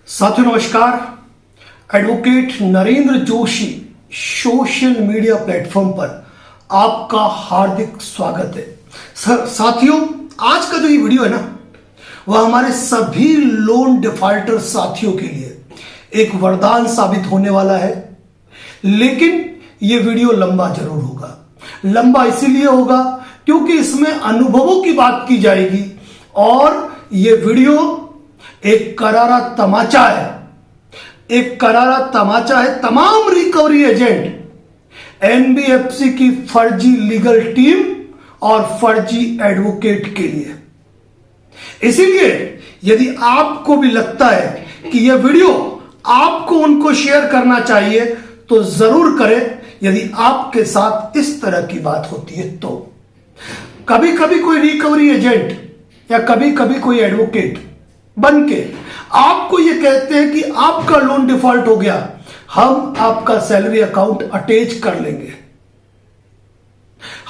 साथियों नमस्कार। Advocate Narendra Joshi social media platform पर आपका हार्दिक स्वागत है। साथियों, आज का जो ये वीडियो है ना, वह हमारे सभी लोन डिफॉल्टर साथियों के लिए एक वरदान साबित होने वाला है। लेकिन ये वीडियो लंबा जरूर होगा। लंबा इसीलिए होगा क्योंकि इसमें अनुभवों की बात की जाएगी और ये वीडियो एक करारा तमाचा है। एक करारा तमाचा है तमाम रिकवरी एजेंट, एनबीएफसी की फर्जी लीगल टीम और फर्जी एडवोकेट के लिए। इसीलिए यदि आपको भी लगता है कि यह वीडियो आपको उनको शेयर करना चाहिए तो जरूर करें। यदि आपके साथ इस तरह की बात होती है तो कभी कभी कोई रिकवरी एजेंट या कभी कभी कोई एडवोकेट बनके आपको यह कहते हैं कि आपका लोन डिफॉल्ट हो गया, हम आपका सैलरी अकाउंट अटैच कर लेंगे,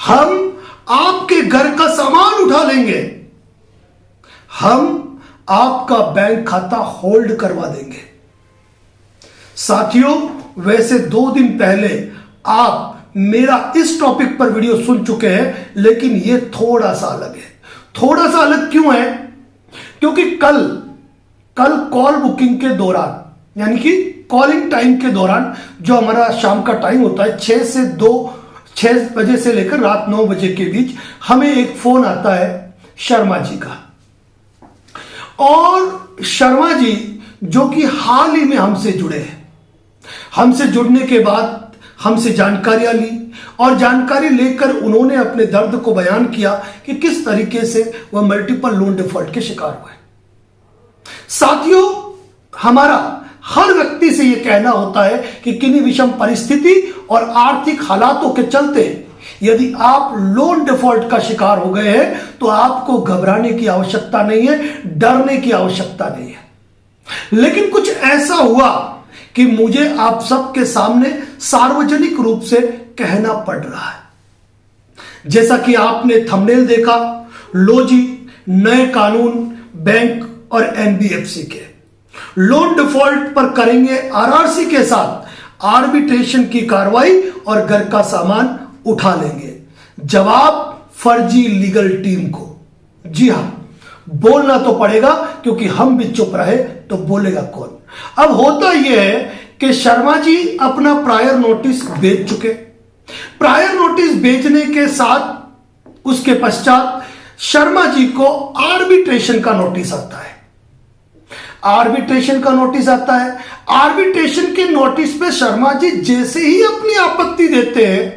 हम आपके घर का सामान उठा लेंगे, हम आपका बैंक खाता होल्ड करवा देंगे। साथियों, वैसे 2 दिन पहले आप मेरा इस टॉपिक पर वीडियो सुन चुके हैं, लेकिन यह थोड़ा सा अलग है। थोड़ा सा अलग क्यों है? क्योंकि कल कॉल बुकिंग के दौरान, यानी कि कॉलिंग टाइम के दौरान, जो हमारा शाम का टाइम होता है 6 बजे से लेकर रात 9 बजे के बीच, हमें एक फोन आता है शर्मा जी का। और शर्मा जी जो कि हाल ही में हमसे जुड़े हैं, हमसे जुड़ने के बाद हमसे जानकारियां ली और जानकारी लेकर उन्होंने अपने दर्द को बयान किया कि किस तरीके से वह मल्टीपल लोन डिफॉल्ट के शिकार हुए। साथियों, हमारा हर व्यक्ति से यह कहना होता है कि किन्हीं विषम परिस्थिति और आर्थिक हालातों के चलते यदि आप लोन डिफॉल्ट का शिकार हो गए हैं तो आपको घबराने की आवश्यकता नहीं है, डरने की आवश्यकता नहीं है। लेकिन कुछ ऐसा हुआ कि मुझे आप सबके सामने सार्वजनिक रूप से कहना पड़ रहा है। जैसा कि आपने थंबनेल देखा, लो जी, नए कानून बैंक और एनबीएफसी के लोन डिफॉल्ट पर करेंगे आरआरसी के साथ आर्बिट्रेशन की कार्रवाई और घर का सामान उठा लेंगे। जवाब फर्जी लीगल टीम को। जी हां, बोलना तो पड़ेगा क्योंकि हम भी चुप रहे तो बोलेगा कौन। अब होता यह है कि शर्मा जी अपना प्रायर नोटिस भेज चुके। प्रायर नोटिस भेजने के साथ उसके पश्चात शर्मा जी को आर्बिट्रेशन का नोटिस आता है। आर्बिट्रेशन का नोटिस आता है। आर्बिट्रेशन के नोटिस पे शर्मा जी जैसे ही अपनी आपत्ति देते हैं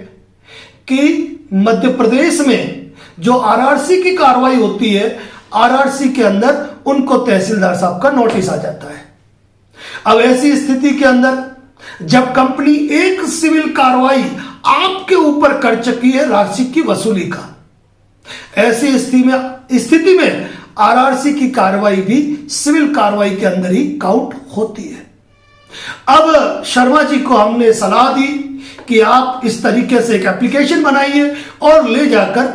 कि मध्य प्रदेश में जो आरआरसी की कार्रवाई होती है, आरआरसी के अंदर उनको तहसीलदार साहब का नोटिस आ जाता है। अब ऐसी स्थिति के अंदर जब कंपनी एक सिविल कार्रवाई आपके ऊपर कर चुकी है राशि की वसूली का, ऐसी स्थिति में आरआरसी की कार्रवाई भी सिविल कार्रवाई के अंदर ही काउंट होती है। अब शर्मा जी को हमने सलाह दी कि आप इस तरीके से एक एप्लीकेशन बनाइए और ले जाकर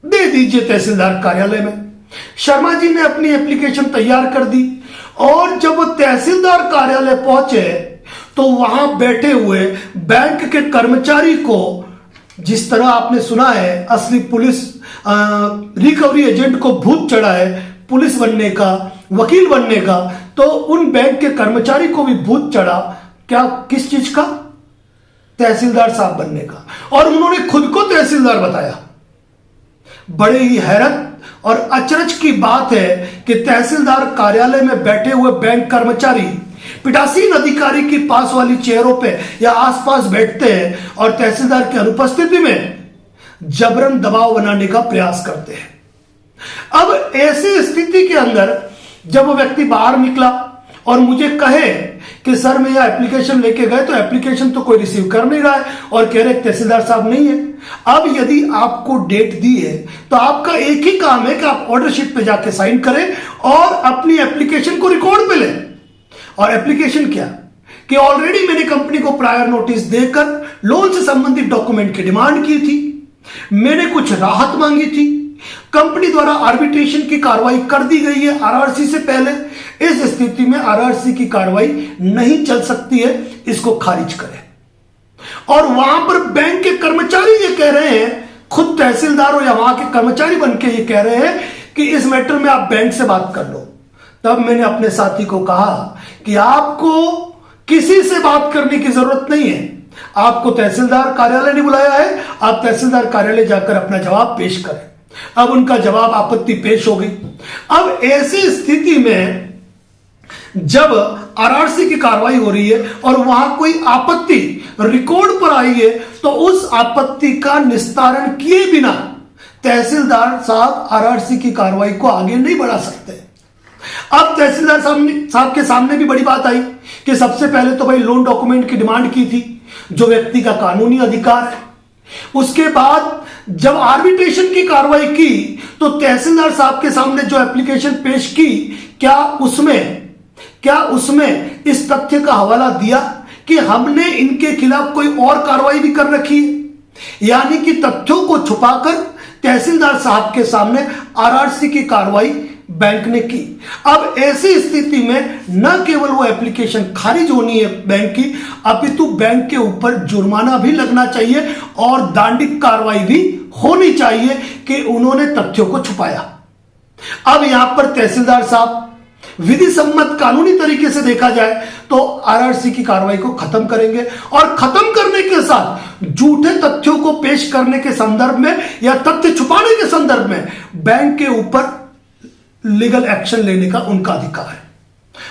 दे दीजिए तहसीलदार कार्यालय में। शर्मा जी ने अपनी एप्लीकेशन तैयार कर दी और जब वो तहसीलदार कार्यालय पहुंचे तो वहां बैठे हुए बैंक के कर्मचारी को, जिस तरह आपने सुना है असली पुलिस रिकवरी एजेंट को भूत चढ़ा है पुलिस बनने का, वकील बनने का, तो उन बैंक के कर्मचारी को भी भूत चढ़ा। क्या? किस चीज का? तहसीलदार साहब बनने का। और उन्होंने खुद को तहसीलदार बताया। बड़े ही हैरत और अचरज की बात है कि तहसीलदार कार्यालय में बैठे हुए बैंक कर्मचारी पीठासीन अधिकारी की पास वाली चेयरों पे या आसपास बैठते हैं और तहसीलदार की अनुपस्थिति में जबरन दबाव बनाने का प्रयास करते हैं। अब ऐसी स्थिति के अंदर जब वो व्यक्ति बाहर निकला और मुझे कहे कि सर मैं यह एप्लीकेशन लेके गए तो एप्लीकेशन तो कोई रिसीव कर नहीं रहा है और कह रहे तहसीलदार साहब नहीं है। अब यदि आपको डेट दी है तो आपका एक ही काम है कि आप ऑर्डर शीट पे जाके साइन करें और अपनी एप्लीकेशन को रिकॉर्ड पे लें। और एप्लीकेशन क्या कि ऑलरेडी मैंने कंपनी को प्रायर नोटिस देकर लोन से संबंधित डॉक्यूमेंट की डिमांड की थी, मैंने कुछ राहत मांगी थी, कंपनी द्वारा आर्बिट्रेशन की कार्रवाई कर दी गई है आरआरसी से पहले। इस स्थिति में आरआरसी की कार्रवाई नहीं चल सकती है, इसको खारिज करें। और वहां पर बैंक के कर्मचारी ये कह रहे हैं, खुद तहसीलदार हो या वहां के कर्मचारी बनके ये कह रहे हैं कि इस मैटर में आप बैंक से बात कर लो। तब मैंने अपने साथी को कहा कि आपको किसी से बात करने की जरूरत नहीं है, आपको तहसीलदार कार्यालय ने बुलाया है, आप तहसीलदार कार्यालय जाकर अपना जवाब पेश करें। अब उनका जवाब आपत्ति पेश हो गई। अब ऐसी स्थिति में जब आरआरसी की कार्रवाई हो रही है और वहां कोई आपत्ति रिकॉर्ड पर आई है, तो उस आपत्ति का निस्तारण किए बिना तहसीलदार साहब आरआरसी की कार्रवाई को आगे नहीं बढ़ा सकते। अब तहसीलदार साहब के सामने भी बड़ी बात आई कि सबसे पहले तो भाई लोन डॉक्यूमेंट की डिमांड की थी, जो व्यक्ति का कानूनी अधिकार है। उसके बाद जब आर्बिट्रेशन की कार्रवाई की तो तहसीलदार साहब के सामने जो एप्लीकेशन पेश की, क्या उसमें इस तथ्य का हवाला दिया कि हमने इनके खिलाफ कोई और कार्रवाई भी कर रखी है, यानी कि तथ्यों को छुपाकर तहसीलदार साहब के सामने आरआरसी की कार्रवाई बैंक ने की। अब ऐसी स्थिति में न केवल वो एप्लीकेशन खारिज होनी है बैंक की, अपितु बैंक के ऊपर जुर्माना भी लगना चाहिए और दंडिक कार्रवाई भी होनी चाहिए कि उन्होंने तथ्यों को छुपाया। अब यहां पर तहसीलदार साहब विधि सम्मत कानूनी तरीके से देखा जाए तो आरआरसी की कार्रवाई को खत्म करेंगे और खत्म करने के साथ झूठे तथ्यों को पेश करने के संदर्भ में या तथ्य छुपाने के संदर्भ में बैंक के ऊपर लीगल एक्शन लेने का उनका अधिकार है।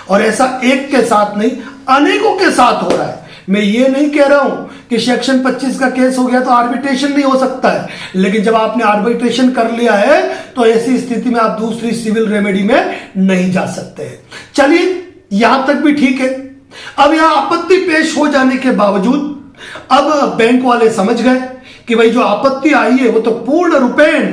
और ऐसा एक के साथ नहीं, अनेकों के साथ हो रहा है। मैं ये नहीं कह रहा हूं कि सेक्शन 25 का केस हो गया तो आर्बिट्रेशन नहीं हो सकता है, लेकिन जब आपने आर्बिट्रेशन कर लिया है तो ऐसी स्थिति में आप दूसरी सिविल रेमेडी में नहीं जा सकते। चलिए, यहां तक भी ठीक है। अब यहां आपत्ति पेश हो जाने के बावजूद अब बैंक वाले समझ गए कि भाई जो आपत्ति आई है वो तो पूर्ण रूपेण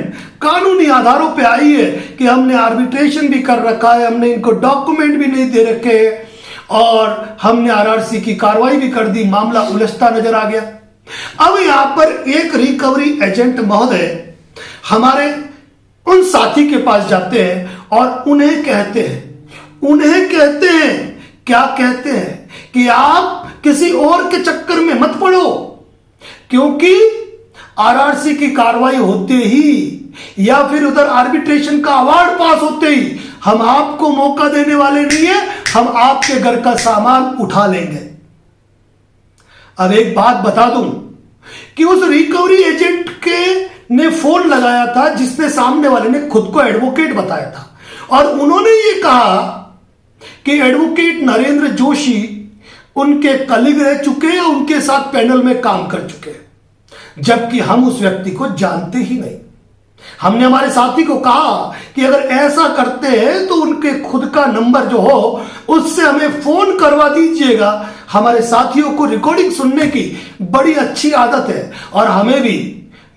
कानूनी आधारों पे आई है कि हमने आर्बिट्रेशन भी कर रखा है, हमने इनको डॉक्यूमेंट भी नहीं दे रखे हैं और हमने आरआरसी की कार्रवाई भी कर दी। मामला उलझता नजर आ गया। अब यहां पर एक रिकवरी एजेंट महोदय हमारे उन साथी के पास जाते हैं और उन्हें कहते हैं क्या कहते हैं कि आप किसी और के चक्कर में मत पड़ो, क्योंकि आरआरसी की कार्रवाई होते ही या फिर उधर आर्बिट्रेशन का अवार्ड पास होते ही हम आपको मौका देने वाले नहीं है, हम आपके घर का सामान उठा लेंगे। अब एक बात बता दूं कि उस रिकवरी एजेंट ने फोन लगाया था जिसने सामने वाले ने खुद को एडवोकेट बताया था और उन्होंने ये कहा कि एडवोकेट नरेंद्र जोशी उनके कलीग रह चुके हैं, उनके साथ पैनल में काम कर चुके हैं, जबकि हम उस व्यक्ति को जानते ही नहीं। हमने हमारे साथी को कहा कि अगर ऐसा करते हैं तो उनके खुद का नंबर जो हो उससे हमें फोन करवा दीजिएगा। हमारे साथियों को रिकॉर्डिंग सुनने की बड़ी अच्छी आदत है और हमें भी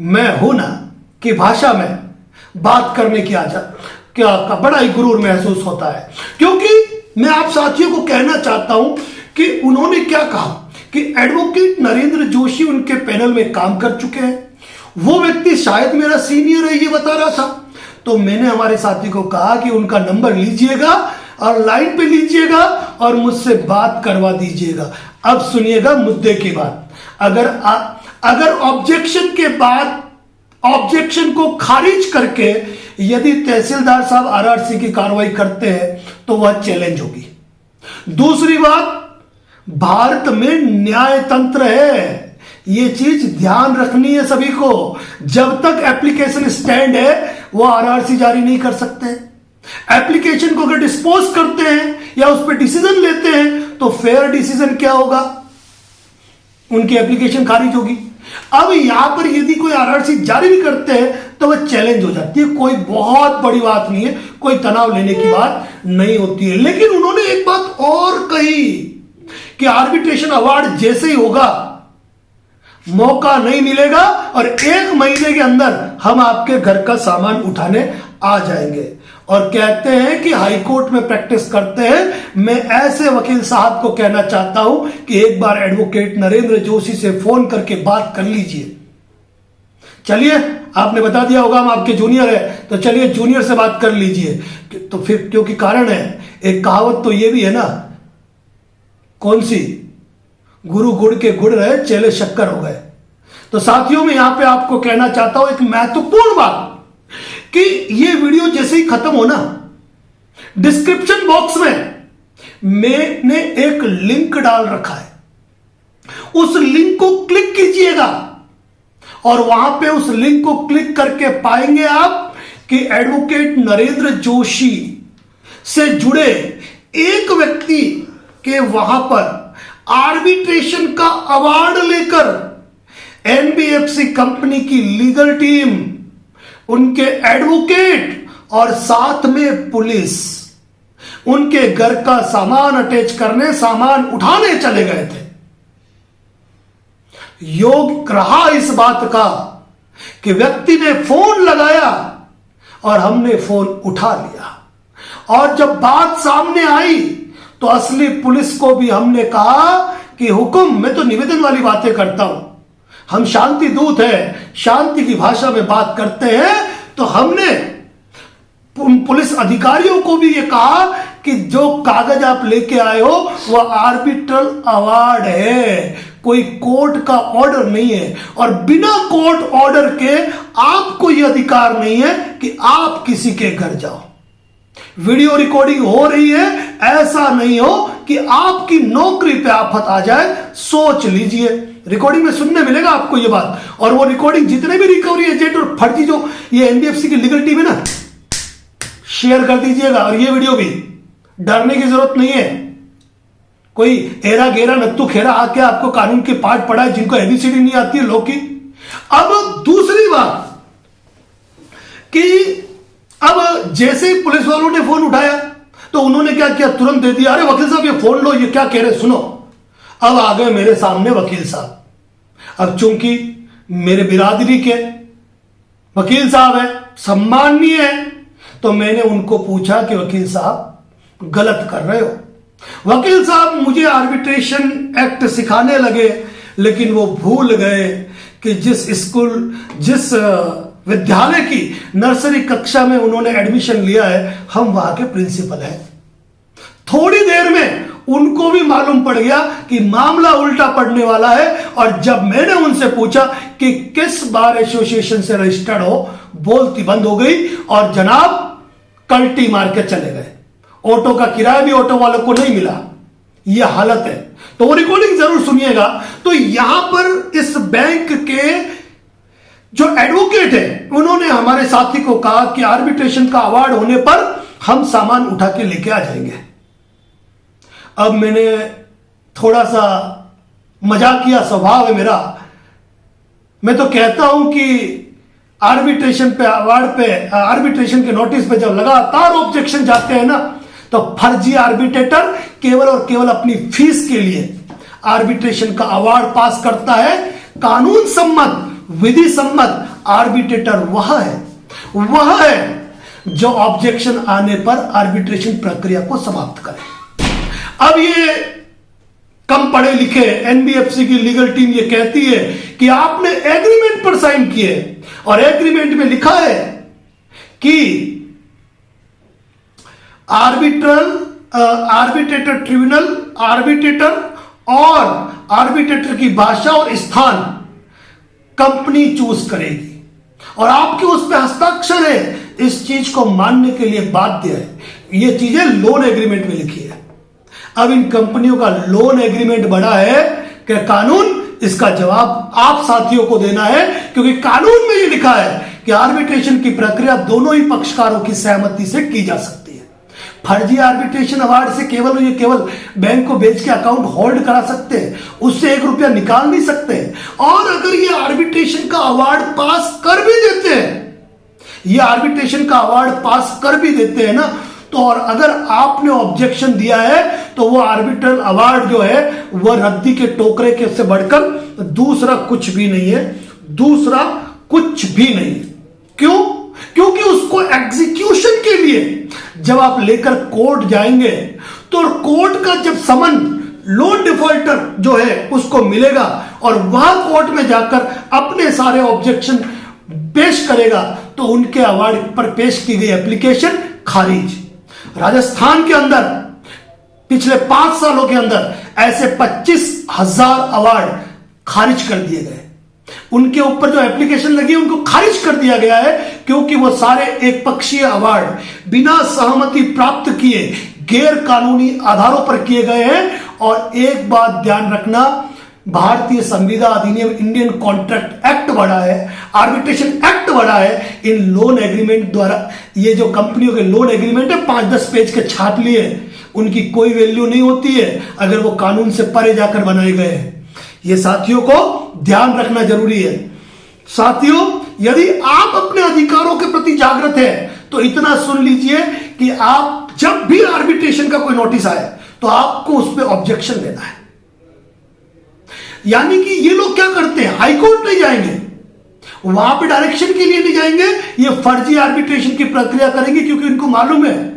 मैं हूं ना की भाषा में बात करने की आदत का बड़ा ही गुरूर महसूस होता है, क्योंकि मैं आप साथियों को कहना चाहता हूं कि उन्होंने क्या कहा कि एडवोकेट नरेंद्र जोशी उनके पैनल में काम कर चुके हैं। वो व्यक्ति शायद मेरा सीनियर है, ये बता रहा था। तो मैंने हमारे साथी को कहा कि उनका नंबर लीजिएगा और लाइन पे लीजिएगा और मुझसे बात करवा दीजिएगा। अब सुनिएगा मुद्दे की बात। अगर ऑब्जेक्शन के बाद ऑब्जेक्शन को खारिज करके यदि तहसीलदार साहब आरआरसी की कार्रवाई करते हैं तो वह चैलेंज होगी। दूसरी बात, भारत में न्याय तंत्र है, ये चीज ध्यान रखनी है सभी को। जब तक एप्लीकेशन स्टैंड है वो आरआरसी जारी नहीं कर सकते। एप्लीकेशन को अगर डिस्पोज करते हैं या उस पर डिसीजन लेते हैं तो फेयर डिसीजन क्या होगा, उनकी एप्लीकेशन खारिज होगी। अब यहां पर यदि कोई आरआरसी जारी भी करते हैं तो वह चैलेंज हो जाती है। कोई बहुत बड़ी बात नहीं है, कोई तनाव लेने की बात नहीं होती है। लेकिन उन्होंने एक बात और कही कि आर्बिट्रेशन अवार्ड जैसे ही होगा मौका नहीं मिलेगा और 1 महीने के अंदर हम आपके घर का सामान उठाने आ जाएंगे। और कहते हैं कि हाईकोर्ट में प्रैक्टिस करते हैं। मैं ऐसे वकील साहब को कहना चाहता हूं कि एक बार एडवोकेट नरेंद्र जोशी से फोन करके बात कर लीजिए। चलिए, आपने बता दिया होगा हम आपके जूनियर है, तो चलिए जूनियर से बात कर लीजिए। तो फिर क्योंकि कारण है, एक कहावत तो ये भी है ना, कौन सी, गुरु गुड़ के गुड़ रहे चेले शक्कर हो गए। तो साथियों में यहां पे आपको कहना चाहता हूं एक महत्वपूर्ण बात, कि ये वीडियो जैसे ही खत्म हो ना, डिस्क्रिप्शन बॉक्स में मैंने एक लिंक डाल रखा है, उस लिंक को क्लिक कीजिएगा और वहां पे उस लिंक को क्लिक करके पाएंगे आप कि एडवोकेट नरेंद्र जोशी से जुड़े एक व्यक्ति के वहां पर आर्बिट्रेशन का अवार्ड लेकर एनबीएफसी कंपनी की लीगल टीम, उनके एडवोकेट और साथ में पुलिस उनके घर का सामान अटैच करने, सामान उठाने चले गए थे। योग रहा इस बात का कि व्यक्ति ने फोन लगाया और हमने फोन उठा लिया, और जब बात सामने आई तो असली पुलिस को भी हमने कहा कि हुक्म, मैं तो निवेदन वाली बातें करता हूं, हम शांति दूत हैं, शांति की भाषा में बात करते हैं। तो हमने उन पुलिस अधिकारियों को भी ये कहा कि जो कागज आप लेके आए हो वह आर्बिट्रल अवार्ड है, कोई कोर्ट का ऑर्डर नहीं है, और बिना कोर्ट ऑर्डर के आपको यह अधिकार नहीं है कि आप किसी के घर जाओ। वीडियो रिकॉर्डिंग हो रही है, ऐसा नहीं हो कि आपकी नौकरी पे आफत आ जाए, सोच लीजिए। रिकॉर्डिंग में सुनने मिलेगा आपको ये बात, और वो रिकॉर्डिंग जितने भी रिकवरी एजेंट और फर्जी जो ये एनबीएफसी की लीगल टीम है ना, शेयर कर दीजिएगा। और ये वीडियो भी, डरने की जरूरत नहीं है, कोई एरा गेरा नत्तू खेरा आके आपको कानून के पाठ पढ़ाए जिनको एबीसीडी नहीं आती है लॉ की। अब दूसरी बात कि अब जैसे ही पुलिस वालों ने फोन उठाया तो उन्होंने क्या किया, तुरंत दे दिया, अरे वकील साहब ये फोन लो, ये क्या कह रहे सुनो। अब आ गए मेरे सामने वकील साहब। अब चूंकि मेरे बिरादरी के वकील साहब है, सम्माननीय है, तो मैंने उनको पूछा कि वकील साहब गलत कर रहे हो। वकील साहब मुझे आर्बिट्रेशन एक्ट सिखाने लगे, लेकिन वो भूल गए कि जिस विद्यालय की नर्सरी कक्षा में उन्होंने एडमिशन लिया है, हम वहां के प्रिंसिपल हैं। थोड़ी देर में उनको भी मालूम पड़ गया कि मामला उल्टा पड़ने वाला है, और जब मैंने उनसे पूछा कि किस बार एसोसिएशन से रजिस्टर्ड हो, बोलती बंद हो गई और जनाब कल्टी मार के चले गए। ऑटो का किराया भी ऑटो वालों को नहीं मिला, यह हालत है। तो वो रिकॉर्डिंग जरूर सुनिएगा। तो यहां पर इस बैंक के जो एडवोकेट है, उन्होंने हमारे साथी को कहा कि आर्बिट्रेशन का अवार्ड होने पर हम सामान उठा के लेके आ जाएंगे। अब मैंने थोड़ा सा मजाकिया स्वभाव है मेरा, मैं तो कहता हूं कि आर्बिट्रेशन पे अवार्ड पे, आर्बिट्रेशन के नोटिस पे जब लगातार ऑब्जेक्शन जाते हैं ना, तो फर्जी आर्बिट्रेटर केवल और केवल अपनी फीस के लिए आर्बिट्रेशन का अवार्ड पास करता है। कानून सम्मत, विधि सम्मत आर्बिट्रेटर वह है जो ऑब्जेक्शन आने पर आर्बिट्रेशन प्रक्रिया को समाप्त करे। अब ये कम पढ़े लिखे एनबीएफसी की लीगल टीम ये कहती है कि आपने एग्रीमेंट पर साइन किए, और एग्रीमेंट में लिखा है कि आर्बिट्रेटर ट्रिब्यूनल, आर्बिट्रेटर और आर्बिट्रेटर की भाषा और स्थान कंपनी चूज करेगी, और आपके उस पर हस्ताक्षर है, इस चीज को मानने के लिए बाध्य है। ये चीजें लोन एग्रीमेंट में लिखी है। अब इन कंपनियों का लोन एग्रीमेंट बड़ा है कि कानून, इसका जवाब आप साथियों को देना है, क्योंकि कानून में ये लिखा है कि आर्बिट्रेशन की प्रक्रिया दोनों ही पक्षकारों की सहमति से की जा सकती है। फर्जी आर्बिट्रेशन अवार्ड से केवल बैंक को बेच के अकाउंट होल्ड करा सकते हैं, उससे 1 रुपया निकाल नहीं सकते। और अगर ये आर्बिट्रेशन का अवार्ड पास कर भी देते हैं, ये आर्बिट्रेशन का अवार्ड पास कर भी देते हैं ना, तो और अगर आपने ऑब्जेक्शन दिया है तो वो आर्बिट्रल अवार्ड जो है वह रद्दी के टोकरे के से बढ़कर दूसरा कुछ भी नहीं है, दूसरा कुछ भी नहीं है। क्यों? क्योंकि उसको एग्जीक्यूशन के लिए जब आप लेकर कोर्ट जाएंगे, तो कोर्ट का जब समन लोन डिफॉल्टर जो है उसको मिलेगा, और वह कोर्ट में जाकर अपने सारे ऑब्जेक्शन पेश करेगा तो उनके अवार्ड पर पेश की गई एप्लीकेशन खारिज। राजस्थान के अंदर पिछले 5 सालों के अंदर ऐसे 25,000 अवार्ड खारिज कर दिए गए। उनके ऊपर जो एप्लीकेशन लगी उनको खारिज कर दिया गया है क्योंकि वो सारे एक पक्षीय अवार्ड बिना सहमति प्राप्त किए गैर कानूनी आधारों पर किए गए हैं। और एक बात ध्यान रखना, भारतीय संविदा अधिनियम इंडियन कॉन्ट्रैक्ट एक्ट बड़ा है, आर्बिट्रेशन एक्ट बड़ा है। इन लोन एग्रीमेंट द्वारा ये जो कंपनियों के लोन एग्रीमेंट है 5-10 पेज के छाप लिए, उनकी कोई वैल्यू नहीं होती है अगर वो कानून से परे जाकर बनाए गए हैं। ये साथियों को ध्यान रखना जरूरी है। साथियों, यदि आप अपने अधिकारों के प्रति जागृत हैं तो इतना सुन लीजिए कि आप जब भी आर्बिट्रेशन का कोई नोटिस आए तो आपको उस पर ऑब्जेक्शन देना है। यानी कि ये लोग क्या करते हैं, हाईकोर्ट नहीं जाएंगे, वहां पे डायरेक्शन के लिए नहीं जाएंगे, ये फर्जी आर्बिट्रेशन की प्रक्रिया करेंगे क्योंकि उनको मालूम है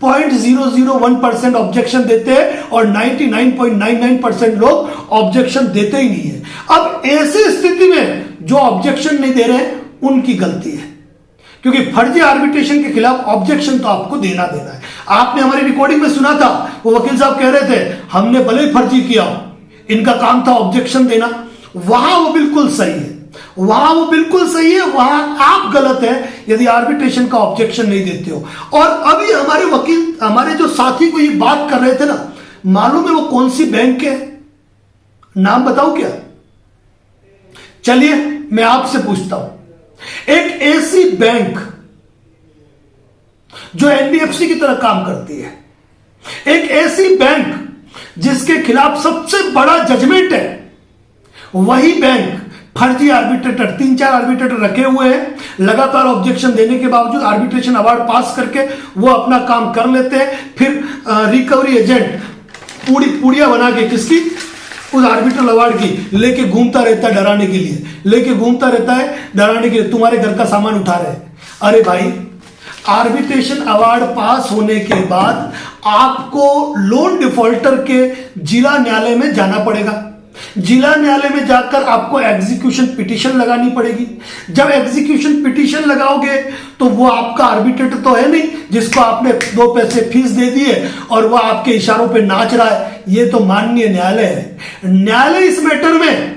0.001% ऑब्जेक्शन देते हैं और 99.99% लोग ऑब्जेक्शन देते ही नहीं है। अब ऐसी स्थिति में जो ऑब्जेक्शन नहीं दे रहे हैं उनकी गलती है, क्योंकि फर्जी आर्बिट्रेशन के खिलाफ ऑब्जेक्शन तो आपको देना है। आपने हमारी रिकॉर्डिंग में सुना था, वो वकील साहब कह रहे थे हमने भले ही फर्जी किया, इनका काम था ऑब्जेक्शन देना। वहां वो बिल्कुल सही है, वहां वो बिल्कुल सही है, वहां आप गलत है यदि आर्बिट्रेशन का ऑब्जेक्शन नहीं देते हो। और अभी हमारे वकील, हमारे जो साथी को ये बात कर रहे थे ना, मालूम है वो कौन सी बैंक है? नाम बताओ क्या? चलिए मैं आपसे पूछता हूं, एक ऐसी बैंक जो एनबीएफसी की तरह काम करती है, एक ऐसी बैंक जिसके खिलाफ सबसे बड़ा जजमेंट है, वही बैंक फर्जी आर्बिट्रेटर 3-4 आर्बिट्रेटर रखे हुए हैं, लगातार ऑब्जेक्शन देने के बावजूद आर्बिट्रेशन अवार्ड पास करके वो अपना काम कर लेते हैं। फिर रिकवरी एजेंट पुड़िया बना के किसकी, उस आर्बिट्रल अवार्ड की लेके घूमता रहता है, डराने के लिए लेके घूमता रहता है, डराने के लिए तुम्हारे घर का सामान उठा रहे हैं। अरे भाई, आर्बिट्रेशन अवार्ड पास होने के बाद आपको लोन डिफॉल्टर के जिला न्यायालय में जाना पड़ेगा। जिला न्यायालय में जाकर आपको एग्जीक्यूशन पिटीशन लगानी पड़ेगी। जब एग्जीक्यूशन पिटीशन लगाओगे तो वो आपका आर्बिट्रेटर तो है नहीं जिसको आपने 2 पैसे फीस दे दिए और वो आपके इशारों पे नाच रहा है। ये तो माननीय न्यायालय है। न्यायालय इस मैटर में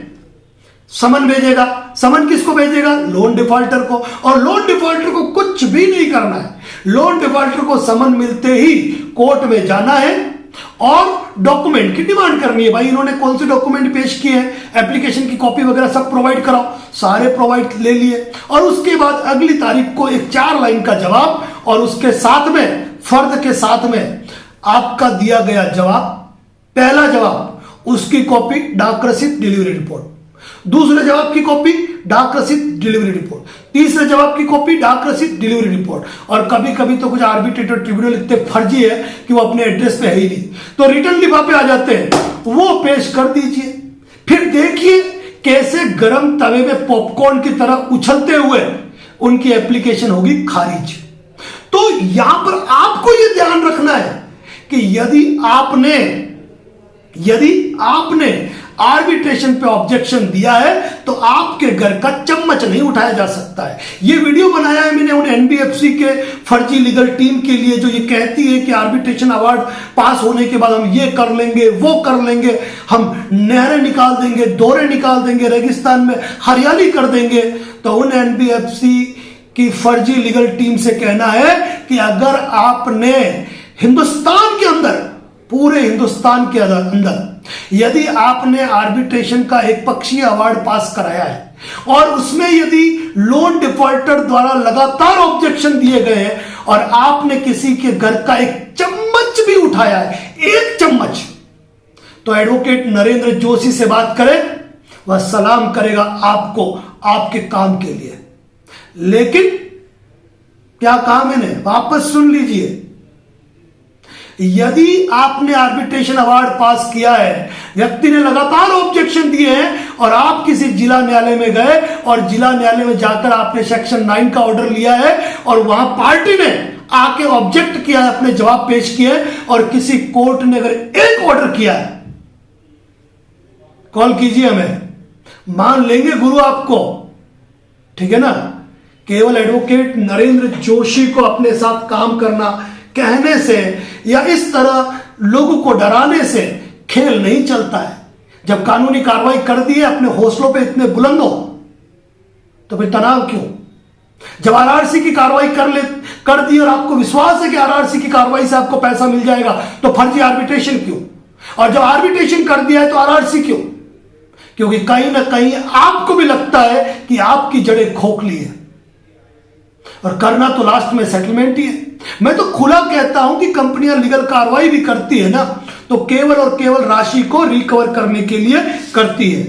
समन भेजेगा। समन किसको भेजेगा? लोन डिफॉल्टर को। और लोन डिफॉल्टर को कुछ भी नहीं करना है। लोन डिफॉल्टर को समन मिलते ही कोर्ट में जाना है और डॉक्यूमेंट की डिमांड करनी है। भाई इन्होंने कौन से डॉक्यूमेंट पेश किए हैं, एप्लीकेशन की कॉपी वगैरह सब प्रोवाइड कराओ। सारे प्रोवाइड ले लिए और उसके बाद अगली तारीख को एक 4 लाइन का जवाब और उसके साथ में फर्द के साथ में आपका दिया गया जवाब, पहला जवाब उसकी कॉपी, डाक रसीद, डिलीवरी रिपोर्ट। दूसरे जवाब की कॉपी, डाक रसीद, डिलीवरी रिपोर्ट। तीसरे जवाब की कॉपी, डाक रसीद, डिलीवरी रिपोर्ट। और कभी कभी तो कुछ आर्बिट्रेटर ट्रिब्यूनल इतने फर्जी है कि वो अपने एड्रेस पे है ही नहीं, तो रिटर्न लिफाफे आ जाते हैं, वो पेश कर दीजिए। फिर देखिए कैसे गरम तवे में पॉपकॉर्न की तरह उछलते हुए उनकी एप्लीकेशन होगी खारिज। तो यहां पर आपको यह ध्यान रखना है कि यदि आपने आर्बिट्रेशन पे ऑब्जेक्शन दिया है तो आपके घर का चम्मच नहीं उठाया जा सकता है। ये वीडियो बनाया है मैंने उन एनबीएफसी के फर्जी लीगल टीम के लिए जो ये कहती है कि आर्बिट्रेशन अवार्ड पास होने के बाद हम ये कर लेंगे, वो कर लेंगे, हम नहरें निकाल देंगे, दौरे निकाल देंगे, रेगिस्तान में हरियाली कर देंगे। तो उन एनबीएफसी की फर्जी लीगल टीम से कहना है कि अगर आपने हिंदुस्तान के अंदर, पूरे हिंदुस्तान के अंदर यदि आपने आर्बिट्रेशन का एक पक्षीय अवार्ड पास कराया है और उसमें यदि लोन डिफॉल्टर द्वारा लगातार ऑब्जेक्शन दिए गए हैं और आपने किसी के घर का एक चम्मच भी उठाया है, एक चम्मच, तो एडवोकेट नरेंद्र जोशी से बात करें, वह सलाम करेगा आपको, आपके काम के लिए। लेकिन क्या काम है ना, वापस सुन लीजिए। यदि आपने आर्बिट्रेशन अवार्ड पास किया है, व्यक्ति ने लगातार ऑब्जेक्शन दिए हैं और आप किसी जिला न्यायालय में गए और जिला न्यायालय में जाकर आपने सेक्शन 9 का ऑर्डर लिया है और वहां पार्टी ने आके ऑब्जेक्ट किया है, अपने जवाब पेश किए और किसी कोर्ट ने अगर एक ऑर्डर किया है, कॉल कीजिए हमें, मान लेंगे गुरु आपको, ठीक है ना। केवल एडवोकेट नरेंद्र जोशी को अपने साथ काम करना कहने से या इस तरह लोगों को डराने से खेल नहीं चलता है। जब कानूनी कार्रवाई कर दी है, अपने हौसलों पे इतने बुलंद हो, तो फिर तनाव क्यों? जब आरआरसी की कार्रवाई कर दी और आपको विश्वास है कि आरआरसी की कार्रवाई से आपको पैसा मिल जाएगा, तो फर्जी आर्बिट्रेशन क्यों? और जब आर्बिट्रेशन कर दिया है तो आरआरसी क्यों? क्योंकि कहीं ना कहीं आपको भी लगता है कि आपकी जड़ें खोखली है और करना तो लास्ट में सेटलमेंट ही है। मैं तो खुला कहता हूं कि कंपनियां लीगल कार्रवाई भी करती है ना, तो केवल और केवल राशि को रिकवर करने के लिए करती है।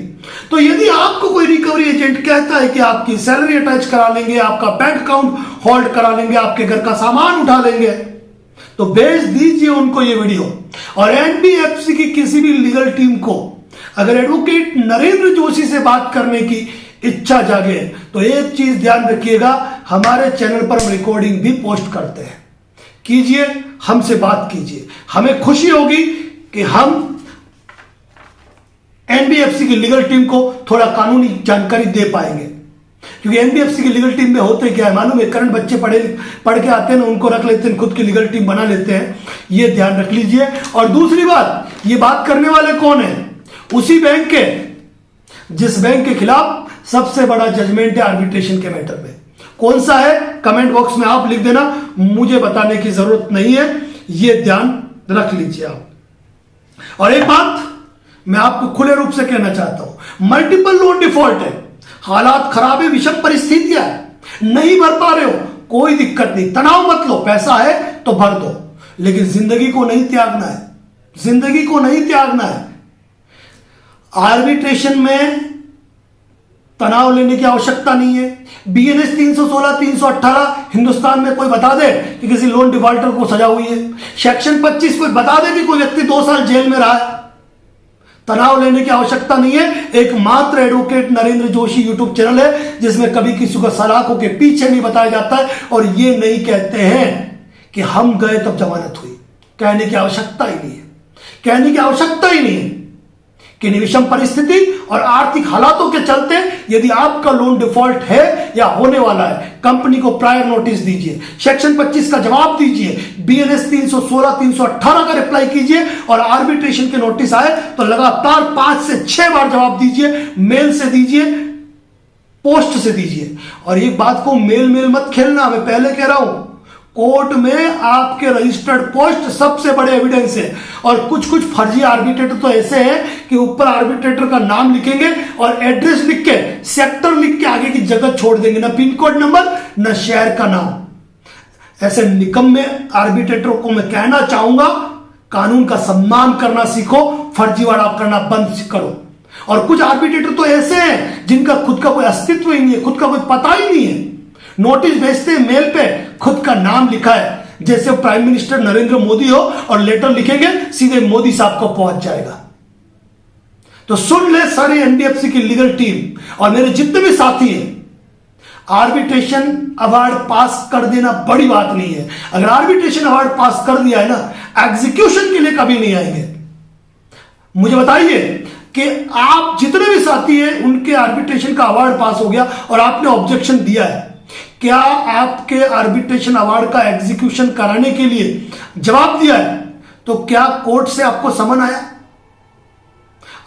तो यदि आपको कोई रिकवरी एजेंट कहता है कि आपकी सैलरी अटैच करा लेंगे, आपका बैंक अकाउंट होल्ड करा लेंगे, आपके घर का सामान उठा लेंगे, तो भेज दीजिए उनको ये वीडियो। और एनबीएफसी की किसी भी लीगल टीम को अगर एडवोकेट नरेंद्र जोशी से बात करने की इच्छा जागे, तो एक चीज ध्यान रखिएगा, हमारे चैनल पर हम रिकॉर्डिंग भी पोस्ट करते हैं। कीजिए, हमसे बात कीजिए। हमें खुशी होगी कि हम एनबीएफसी की लीगल टीम को थोड़ा कानूनी जानकारी दे पाएंगे। क्योंकि एनबीएफसी की लीगल टीम में होते क्या है मालूम है? करंट बच्चे पढ़ के आते हैं ना, उनको रख लेते हैं, खुद की लीगल टीम बना लेते हैं। ये ध्यान रख लीजिए। और दूसरी बात, ये बात करने वाले कौन है? उसी बैंक के जिस बैंक के खिलाफ सबसे बड़ा जजमेंट है आर्बिट्रेशन के मैटर में। कौन सा है? कमेंट बॉक्स में आप लिख देना, मुझे बताने की जरूरत नहीं है। यह ध्यान रख लीजिए आप। और एक बात मैं आपको खुले रूप से कहना चाहता हूं, मल्टीपल लोन डिफॉल्ट है, हालात खराब है, विषम परिस्थितियां है, नहीं भर पा रहे हो, कोई दिक्कत नहीं, तनाव मत लो, पैसा है तो भर दो, लेकिन जिंदगी को नहीं त्यागना है, जिंदगी को नहीं त्यागना है। आर्बिट्रेशन में तनाव लेने की आवश्यकता नहीं है। बीएनएस 316, 318 हिंदुस्तान में कोई बता दे कि किसी लोन डिफॉल्टर को सजा हुई है। सेक्शन 25 कोई बता दे कि कोई व्यक्ति 2 साल जेल में रहा है। तनाव लेने की आवश्यकता नहीं है। एकमात्र advocate Narendra Joshi YouTube channel है जिसमें कभी किसी को सलाखों के पीछे नहीं बताया जाता है, और ये नहीं कहते हैं कि हम गए तब जमानत हुई। कहने की आवश्यकता ही नहीं है, कहने की आवश्यकता ही नहीं है कि विषम परिस्थिति और आर्थिक हालातों के चलते यदि आपका लोन डिफॉल्ट है या होने वाला है, कंपनी को प्रायर नोटिस दीजिए, सेक्शन 25 का जवाब दीजिए, बीएनएस 316, 318 का रिप्लाई कीजिए, और आर्बिट्रेशन के नोटिस आए तो लगातार 5 से 6 बार जवाब दीजिए। मेल से दीजिए, पोस्ट से दीजिए। और एक बात को मेल मत खेलना, मैं पहले कह रहा हूं, कोर्ट में आपके रजिस्टर्ड पोस्ट सबसे बड़े एविडेंस है। और कुछ फर्जी आर्बिट्रेटर तो ऐसे हैं कि ऊपर आर्बिट्रेटर का नाम लिखेंगे और एड्रेस लिख के, सेक्टर लिख के आगे की जगह छोड़ देंगे, ना पिन कोड नंबर ना शहर का नाम। ऐसे निकम्मे आर्बिट्रेटर को मैं कहना चाहूंगा, कानून का सम्मान करना सीखो, फर्जीवाड़ा करना बंद करो। और कुछ आर्बिट्रेटर तो ऐसे हैं जिनका खुद का कोई अस्तित्व ही नहीं है, खुद का कोई पता ही नहीं है। नोटिस भेजते हैं, मेल पे खुद का नाम लिखा है, जैसे प्राइम मिनिस्टर नरेंद्र मोदी हो, और लेटर लिखेंगे सीधे मोदी साहब को पहुंच जाएगा। तो सुन ले सारी एनबीएफसी की लीगल टीम और मेरे जितने भी साथी हैं, आर्बिट्रेशन अवार्ड पास कर देना बड़ी बात नहीं है। अगर आर्बिट्रेशन अवार्ड पास कर दिया है ना, एग्जीक्यूशन के लिए कभी नहीं आएंगे। मुझे बताइए कि आप जितने भी साथी हैं उनके आर्बिट्रेशन का अवार्ड पास हो गया और आपने ऑब्जेक्शन दिया है, क्या आपके आर्बिट्रेशन अवार्ड का एग्जीक्यूशन कराने के लिए जवाब दिया है, तो क्या कोर्ट से आपको समन आया?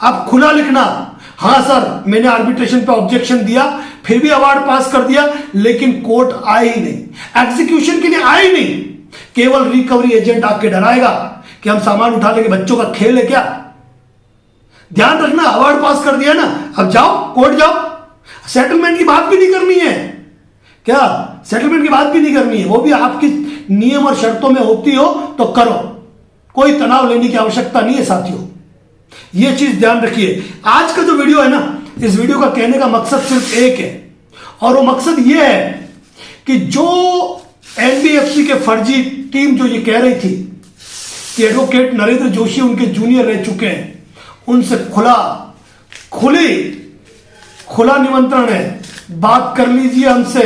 आप खुला लिखना, हां सर मैंने आर्बिट्रेशन पे ऑब्जेक्शन दिया, फिर भी अवार्ड पास कर दिया, लेकिन कोर्ट आए ही नहीं, एग्जीक्यूशन के लिए आए ही नहीं। केवल रिकवरी एजेंट आके डराएगा कि हम सामान उठा लेंगे, बच्चों का खेल है क्या? ध्यान रखना, अवार्ड पास कर दिया ना, अब जाओ कोर्ट जाओ, सेटलमेंट की बात भी नहीं करनी है। क्या सेटलमेंट की बात भी नहीं करनी है? वो भी आपकी नियम और शर्तों में होती हो तो करो, कोई तनाव लेने की आवश्यकता नहीं है साथियों। ये चीज ध्यान रखिए। आज का जो वीडियो है ना, इस वीडियो का कहने का मकसद सिर्फ एक है, और वो मकसद ये है कि जो एनबीएफसी के फर्जी टीम जो ये कह रही थी कि एडवोकेट नरेंद्र जोशी उनके जूनियर रह चुके हैं, उनसे खुला निमंत्रण है, बात कर लीजिए हमसे,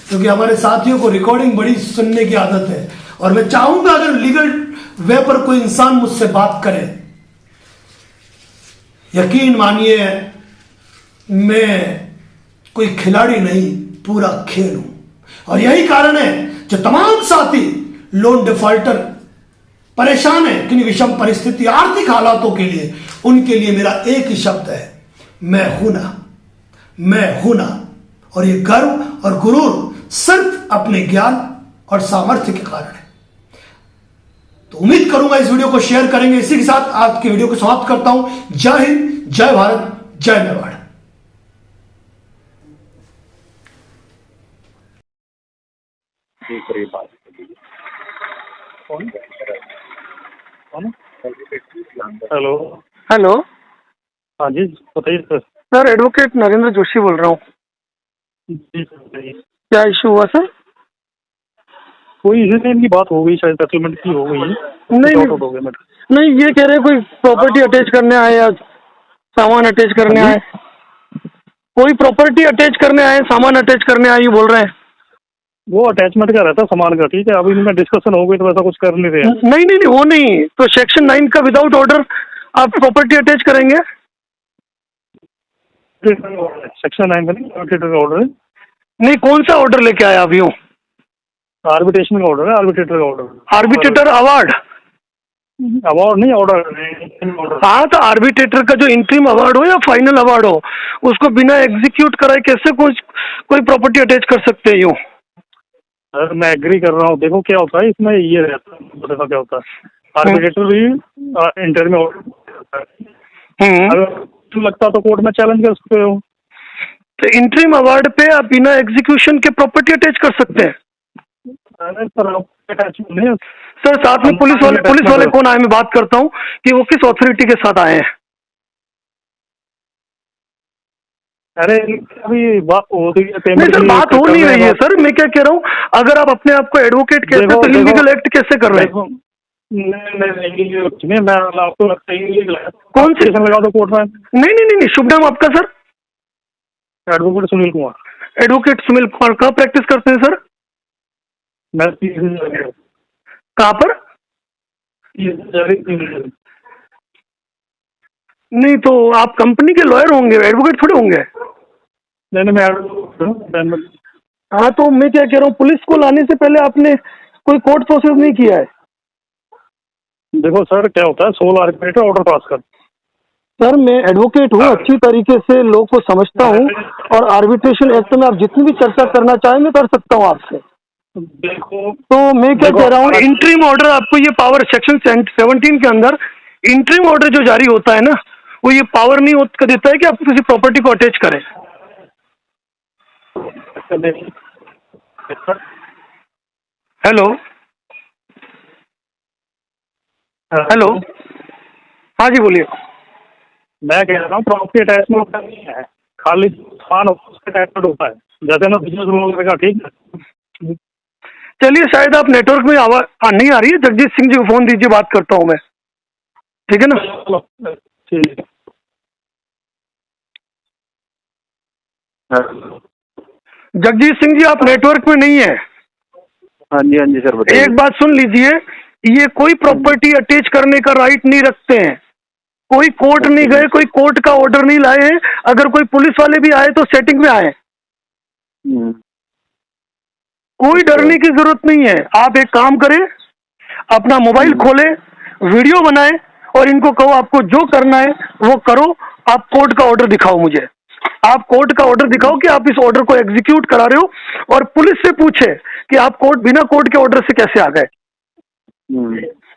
क्योंकि हमारे साथियों को रिकॉर्डिंग बड़ी सुनने की आदत है। और मैं चाहूंगा अगर लीगल वे पर कोई इंसान मुझसे बात करे, यकीन मानिए मैं कोई खिलाड़ी नहीं, पूरा खेल हूं। और यही कारण है जो तमाम साथी लोन डिफॉल्टर परेशान है किन्हीं विषम परिस्थिति आर्थिक हालातों के लिए, उनके लिए मेरा एक ही शब्द है, मैं हूं ना, मैं हूं ना। और ये गर्व और गुरूर सिर्फ अपने ज्ञान और सामर्थ्य के कारण है। तो उम्मीद करूंगा इस वीडियो को शेयर करेंगे। इसी के साथ आज की वीडियो को समाप्त करता हूं। जय हिंद, जय भारत, जय मेवाड़। हेलो। हेलो। हाँ जी, बताइए sir. Sir advocate Narendra Joshi बोल रहा हूँ। जी सर, बताइए। क्या इशू हुआ सर? कोई इशू नहीं, इनकी बात हो गई, शायद सेटलमेंट की हो गई है। नहीं नहीं, ये कह रहे कोई प्रॉपर्टी अटैच करने आए या सामान अटैच करने आए। कोई प्रॉपर्टी अटैच करने आए, सामान अटैच करने आए, ये बोल रहे हैं। वो अटैचमेंट का रहता है सामान का, ठीक है। अभी इनमें डिस्कशन हो गई तो वैसा कुछ कर नहीं रहे हैं। नहीं नहीं नहीं, वो नहीं तो सेक्शन 9 का विदाउट ऑर्डर आप प्रॉपर्टी अटैच करेंगे? सेक्शन 9 का नहीं, आर्बिट्रेटर का ऑर्डर है। नहीं, कौन सा ऑर्डर लेके आए आप? यूँ आर्बिट्रेशन का ऑर्डर है, आर्बिट्रेटर का ऑर्डर। Arbitrator award? अवार्ड नहीं, ऑर्डर। हाँ, तो आर्बिट्रेटर का जो इंट्रीम अवार्ड हो या फाइनल अवार्ड हो, उसको बिना एग्जीक्यूट कराए कैसे कोई प्रॉपर्टी अटैच कर सकते हैं? यूँ सर मैं एग्री कर रहा हूँ। देखो क्या होता है इसमें, ये रहता है, क्या होता है, आर्बिट्रेटर भी इंटर में ऑर्डर, अगर लगता तो कोर्ट में चैलेंज कर सकते हो। तो इंट्रीम अवार्ड पे आप बिना एग्जीक्यूशन के प्रॉपर्टी अटैच कर सकते हैं? नहीं सर, साथ में पुलिस वाले कौन आए? मैं बात करता हूँ कि वो किस अथॉरिटी के साथ आए हैं। अरे अभी बात हो रही है। नहीं सर, बात हो नहीं रही है सर। मैं क्या कह रहा हूँ, अगर आप अपने आप को एडवोकेट कहते हैं तो इलीगल एक्ट कैसे कर रहे हैं? नहीं, मैं आपको लगता है कौन सी लगा दो कोर्ट में। नहीं, शुभ नाम आपका sir? Advocate Sunil Kumar. Advocate Sunil Kumar. कहाँ प्रैक्टिस करते हैं सर? मैं कहाँ पर? नहीं, तो आप कंपनी के लॉयर होंगे, एडवोकेट थोड़े होंगे। नहीं, मैं हाँ, तो मैं क्या कह रहा हूँ, पुलिस को लाने से पहले आपने कोई कोर्ट प्रोसेस नहीं किया है? देखो सर, क्या होता है, सोल आर्बिट्रेटर ऑर्डर पास कर। सर मैं एडवोकेट हूँ, अच्छी तरीके से लोगों को समझता हूँ, और आर्बिट्रेशन एक्ट में आप जितनी भी चर्चा करना चाहें मैं कर सकता हूँ आपसे। देखो, तो मैं क्या कह रहा हूँ, इंट्रीम ऑर्डर आपको ये पावर सेक्शन 17 के अंदर इंट्रीम ऑर्डर जो जारी होता है ना, वो ये पावर नहीं कर देता है कि आप किसी प्रॉपर्टी को अटैच करें। हेलो हेलो, हाँ जी बोलिए। मैं कह रहा हूँ प्रॉपर्टी अटैचमेंट नहीं है, खाली सामान अटैचमेंट होता है, जैसे ना बिजनेस लोन का। ठीक है, चलिए, शायद आप नेटवर्क में आवाज नहीं आ रही है। जगजीत सिंह जी को फोन दीजिए, बात करता हूँ मैं, ठीक है ना? ठीक है। जगजीत सिंह जी, आप नेटवर्क में नहीं है। हाँ जी सर, बताइए। एक बात सुन लीजिए, ये कोई प्रॉपर्टी अटैच करने का राइट नहीं रखते हैं। कोई कोर्ट नहीं गए, कोई कोर्ट का ऑर्डर नहीं लाए हैं। अगर कोई पुलिस वाले भी आए तो सेटिंग में आए, कोई डरने की जरूरत नहीं है। आप एक काम करें, अपना मोबाइल खोले, वीडियो बनाए, और इनको कहो आपको जो करना है वो करो। आप कोर्ट का ऑर्डर दिखाओ मुझे, आप कोर्ट का ऑर्डर दिखाओ कि आप इस ऑर्डर को एग्जीक्यूट करा रहे हो, और पुलिस से पूछे कि आप बिना कोर्ट के ऑर्डर से कैसे आ गए।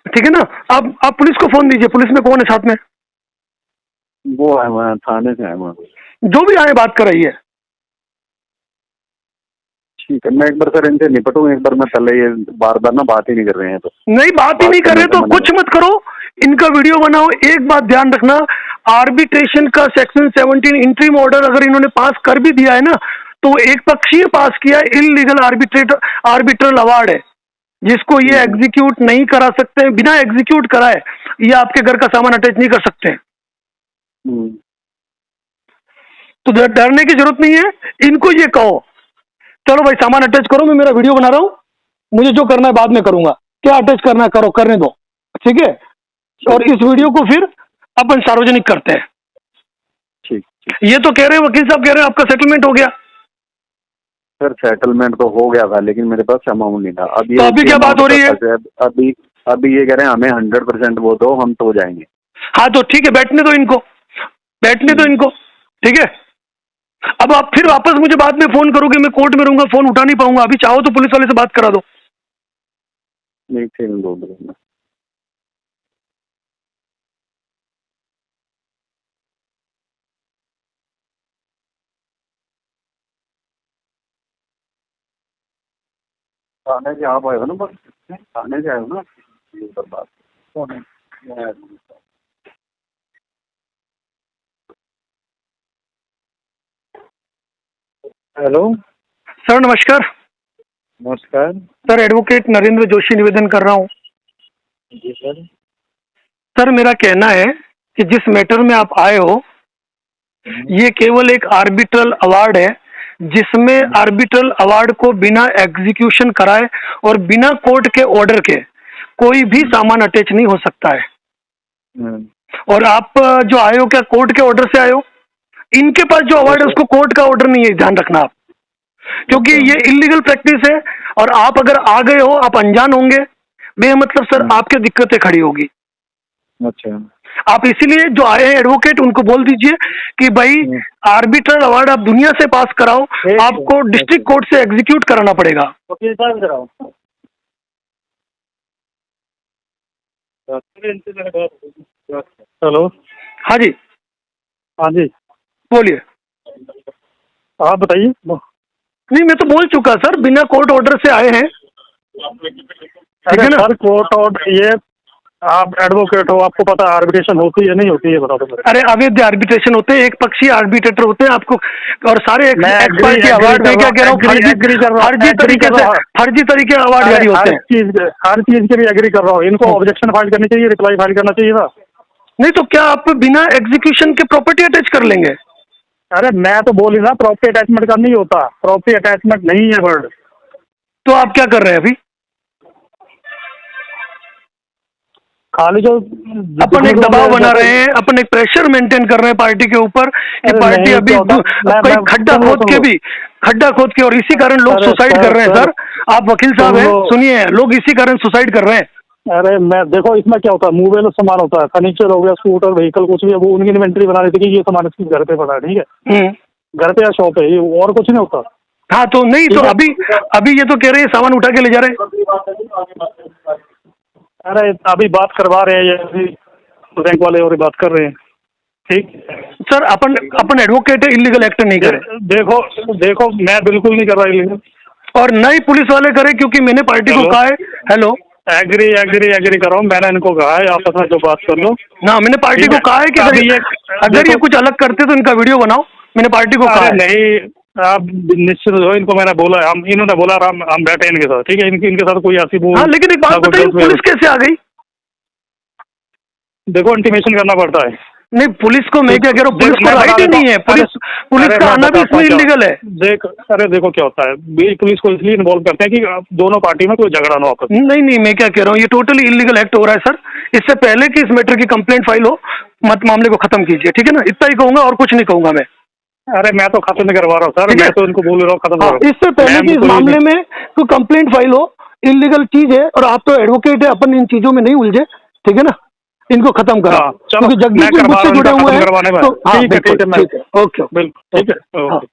ठीक है ना? आप पुलिस को फोन दीजिए। पुलिस में कौन है साथ में? वो आए वहाँ, थाने से आए वहाँ। जो भी आए बात कराइए। ठीक है, मैं एक बार सर इनसे निपटूं। एक बार मैं पहले, ये बार बार ना बात ही नहीं कर रहे हैं, तो नहीं बात ही नहीं कर रहे तो कुछ मत करो, इनका वीडियो बनाओ। एक बात ध्यान रखना, आर्बिट्रेशन का सेक्शन 17 इंट्रीम ऑर्डर अगर इन्होंने पास कर भी दिया है ना, तो एक पक्षीय पास किया, इलीगल आर्बिट्रल अवार्ड है, जिसको ये एग्जीक्यूट नहीं करा सकते। बिना एग्जीक्यूट कराए ये आपके घर का सामान अटैच नहीं कर सकते। तो डरने की जरूरत नहीं है। इनको ये कहो, चलो भाई सामान अटैच करो, मैं मेरा वीडियो बना रहा हूँ, मुझे जो करना है बाद में करूंगा, क्या अटैच करना है करो, करने दो, ठीक है? और इस वीडियो को फिर अपन सार्वजनिक करते हैं। ठीक। ये तो कह रहे हैं, वकील साहब कह रहे हैं आपका सेटलमेंट हो गया। सर सेटलमेंट तो हो गया था, लेकिन मेरे पास अमाउंट नहीं था। अब ये तो अभी क्या बात हो रही है? अभी ये कह रहे हैं हमें 100% वो दो, हम तो जाएंगे। हाँ तो ठीक है, बैठने दो इनको, बैठने दो इनको, ठीक है। अब आप फिर वापस मुझे बाद में फोन करोगे, मैं कोर्ट में रहूंगा, फोन उठा नहीं पाऊंगा। अभी चाहो तो पुलिस वाले से बात करा दो। नहीं फिर दो दो। थाने से आप आए हो ना, बस थाने से आए हो ना, ये सब बात कौन है? हेलो सर नमस्कार। नमस्कार। सर एडवोकेट नरेंद्र जोशी निवेदन कर रहा हूँ। जी सर। सर मेरा कहना है कि जिस मैटर में आप आए हो, ये केवल एक आर्बिट्रल अवार्ड है, जिसमें आर्बिट्रल अवार्ड को बिना एग्जीक्यूशन कराए और बिना कोर्ट के ऑर्डर के कोई भी सामान अटैच नहीं हो सकता है। और आप जो आए हो, क्या कोर्ट के ऑर्डर से आए हो? इनके पास जो अवार्ड है उसको कोर्ट का ऑर्डर नहीं है, ध्यान रखना आप, क्योंकि ये इलीगल प्रैक्टिस है। और आप अगर आ गए हो, आप अनजान होंगे, बेमतलब सर आपके दिक्कतें खड़ी होगी। अच्छा, आप इसीलिए जो आए हैं एडवोकेट, उनको बोल दीजिए कि भाई आर्बिट्रल अवार्ड आप दुनिया से पास कराओ, आपको डिस्ट्रिक्ट कोर्ट से एग्जीक्यूट कराना पड़ेगा। हेलो। हाँ जी, हाँ जी, बोलिए। आप बताइए। नहीं मैं तो बोल चुका सर, बिना कोर्ट ऑर्डर से आए हैं, ठीक है ना सर? कोर्ट ऑर्डर, ये आप एडवोकेट हो, आपको पता है आर्बिट्रेशन होती है नहीं होती है, बताओ तो। अरे अवैध आर्बिट्रेशन होते हैं, एक पक्षी आर्बिट्रेटर होते हैं आपको, और सारे मैं एक्सपार्टी अवार्ड में क्या कह रहा हूँ, फर्जी तरीके अवार्ड जारी होते हैं। हर चीज के भी एग्री कर रहा हूँ। इनको ऑब्जेक्शन फाइल करनी चाहिए, रिप्लाई फाइल करना चाहिए था। नहीं तो क्या आप बिना एग्जीक्यूशन के प्रॉपर्टी अटैच कर लेंगे? अरे मैं तो बोल ही ना, प्रॉपर्टी अटैचमेंट का नहीं होता, प्रॉपर्टी अटैचमेंट नहीं है वर्ड। तो आप क्या कर रहे हैं अभी? खाली जो अपन एक दबाव बना रहे हैं, अपन एक प्रेशर मेंटेन कर रहे हैं पार्टी के ऊपर कि पार्टी अभी कोई खड्डा खोद के और इसी कारण लोग सुसाइड कर रहे हैं। सर आप वकील साहब हैं, सुनिए, लोग इसी कारण सुसाइड कर रहे हैं। अरे मैं देखो, इसमें क्या होता है, मूवेबल सामान होता है, फर्नीचर हो गया, स्कूटर, व्हीकल, कुछ भी, वो उनकी इन्वेंटरी बना रही थी कि ये सामान इसकी घर पे पड़ा है, ठीक है, घर पे या शॉप है, ये और कुछ नहीं होता। हाँ तो नहीं तो अभी ये तो कह रहे हैं सामान उठा के ले जा रहे हैं। अरे अभी बात करवा रहे हैं ये बैंक वाले, और बात कर रहे हैं, ठीक। सर अपन एडवोकेट है, इलीगल एक्ट नहीं करे। देखो मैं बिल्कुल नहीं कर रहा इलीगल, और न ही पुलिस वाले करे, क्योंकि मैंने पार्टी को कहा है। हेलो, एग्री कर रहा हूँ, मैंने इनको कहा है आपस में जो बात कर लो ना, मैंने पार्टी को कहा है कि अगर ये कुछ अलग करते तो इनका वीडियो बनाओ, मैंने पार्टी को कहा है। नहीं, आप निश्चित हो, इनको मैंने बोला, इन्होंने बोला हम बैठे इनके साथ, ठीक है, इनके साथ कोई ऐसी हाँ, लेकिन एक बात बताइए, पुलिस कैसे आ गई? देखो इंटीमेशन करना पड़ता है। नहीं, पुलिस को मैं क्या कह रहा हूँ, पुलिस को राइट ही नहीं है, पुलिस का आना भी इसमें इलीगल है। देखो क्या होता है, पुलिस को इसलिए इन्वॉल्व करते हैं कि दोनों पार्टी में कोई झगड़ा ना हो आपस में। नहीं मैं क्या कह रहा हूँ, ये टोटली इलीगल एक्ट हो रहा है सर। इससे पहले कि इस मैटर की कंप्लेंट फाइल हो, मत मामले को खत्म कीजिए, ठीक है ना? इतना ही कहूंगा और कुछ नहीं कहूंगा मैं। अरे मैं तो खत्म नहीं करवा रहा हूँ सर, मैं तो इनको बोल रहा हूँ खत्म करो। इससे पहले कि इस मामले में कोई कंप्लेंट फाइल हो, इलीगल चीज है, और आप तो एडवोकेट है, अपन इन चीजों में नहीं उलझे, ठीक है ना? इनको खत्म करा, क्योंकि जगदीश जी मुझसे जुड़े हुए हैं। ठीक है, ओके, बिल्कुल ठीक है, ओके।